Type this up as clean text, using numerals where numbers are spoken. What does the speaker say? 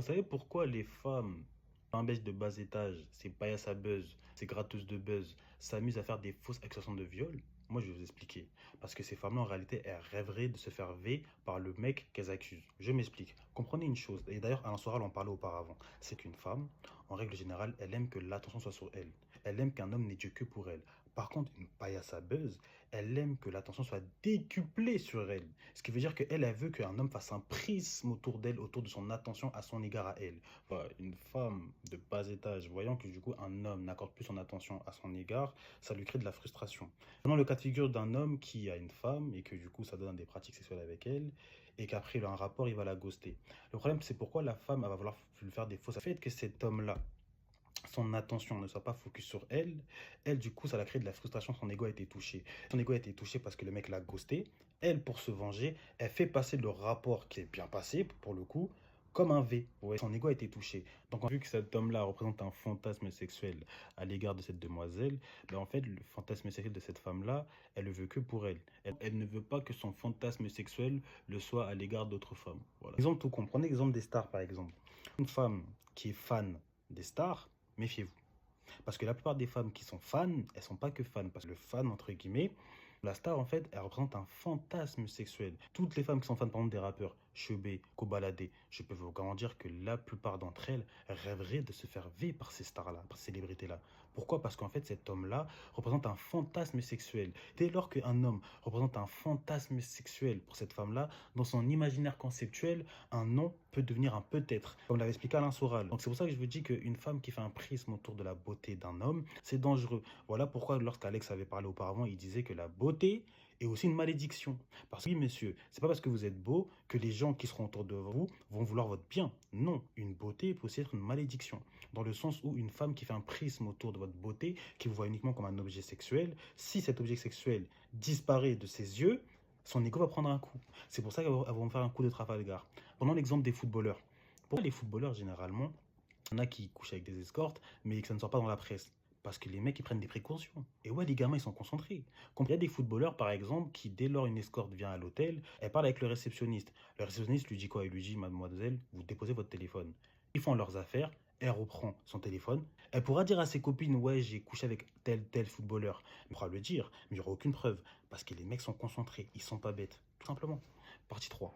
savez pourquoi les femmes, imbéciles de bas étage, ces paillasses à buzz, ces gratteuses de buzz, s'amusent à faire des fausses accusations de viol? Moi, je vais vous expliquer. Parce que ces femmes-là, en réalité, elles rêveraient de se faire V par le mec qu'elles accusent. Je m'explique. Comprenez une chose, et d'ailleurs, Alain Soral en parlait auparavant. C'est qu'une femme, en règle générale, elle aime que l'attention soit sur elle. Elle aime qu'un homme n'ait Dieu que pour elle. Par contre, une paillasse à buzz, elle aime que l'attention soit décuplée sur elle. Ce qui veut dire qu'elle, elle veut qu'un homme fasse un prisme autour d'elle, autour de son attention à son égard à elle. Voilà, une femme de bas étage, voyant que du coup un homme n'accorde plus son attention à son égard, ça lui crée de la frustration. Prenons le cas de figure d'un homme qui a une femme et que du coup ça donne des pratiques sexuelles avec elle et qu'après il a un rapport, il va la ghoster. Le problème c'est pourquoi la femme elle va vouloir lui faire des fausses. Le fait que cet homme-là, son attention ne soit pas focus sur elle, elle du coup ça l'a créé de la frustration, son ego a été touché. Son ego a été touché parce que le mec l'a ghosté. Elle, pour se venger, elle fait passer le rapport qui est bien passé pour le coup comme un V. Vous voyez, son ego a été touché. Donc vu que cet homme-là représente un fantasme sexuel à l'égard de cette demoiselle, ben en fait le fantasme sexuel de cette femme-là, elle le veut que pour elle. Elle ne veut pas que son fantasme sexuel le soit à l'égard d'autres femmes. Voilà. Exemple tout con, prenez l'exemple des stars par exemple. Une femme qui est fan des stars, méfiez-vous. Parce que la plupart des femmes qui sont fans, elles sont pas que fans. Parce que le fan, entre guillemets, la star, en fait, elle représente un fantasme sexuel. Toutes les femmes qui sont fans, par exemple, des rappeurs, Chebé, Kobalade, je peux vous garantir que la plupart d'entre elles rêveraient de se faire V par ces stars-là, par ces célébrités-là. Pourquoi? Parce qu'en fait, cet homme-là représente un fantasme sexuel. Dès lors qu'un homme représente un fantasme sexuel pour cette femme-là, dans son imaginaire conceptuel, un non peut devenir un peut-être, comme l'avait expliqué Alain Soral. Donc c'est pour ça que je vous dis qu'une femme qui fait un prisme autour de la beauté d'un homme, c'est dangereux. Voilà pourquoi lorsqu'Alex avait parlé auparavant, il disait que la beauté est aussi une malédiction. Parce que oui, messieurs, c'est pas parce que vous êtes beau que les gens qui seront autour de vous vont vouloir votre bien. Non, une beauté peut aussi être une malédiction. Dans le sens où une femme qui fait un prisme autour de votre beauté, qui vous voit uniquement comme un objet sexuel, si cet objet sexuel disparaît de ses yeux, son ego va prendre un coup. C'est pour ça qu'elles vont faire un coup de Trafalgar. Prenons l'exemple des footballeurs. Pourquoi les footballeurs, généralement, il y en a qui couchent avec des escortes, mais que ça ne sort pas dans la presse? Parce que les mecs, ils prennent des précautions. Et ouais, les gamins, ils sont concentrés. Comme il y a des footballeurs, par exemple, qui, dès lors une escorte vient à l'hôtel, elle parle avec le réceptionniste. Le réceptionniste lui dit quoi? Il lui dit, mademoiselle, vous déposez votre téléphone. Ils font leurs affaires, elle reprend son téléphone. Elle pourra dire à ses copines, ouais, j'ai couché avec tel footballeur. Elle pourra le dire, mais il n'y aura aucune preuve. Parce que les mecs sont concentrés, ils sont pas bêtes. Tout simplement. Partie 3.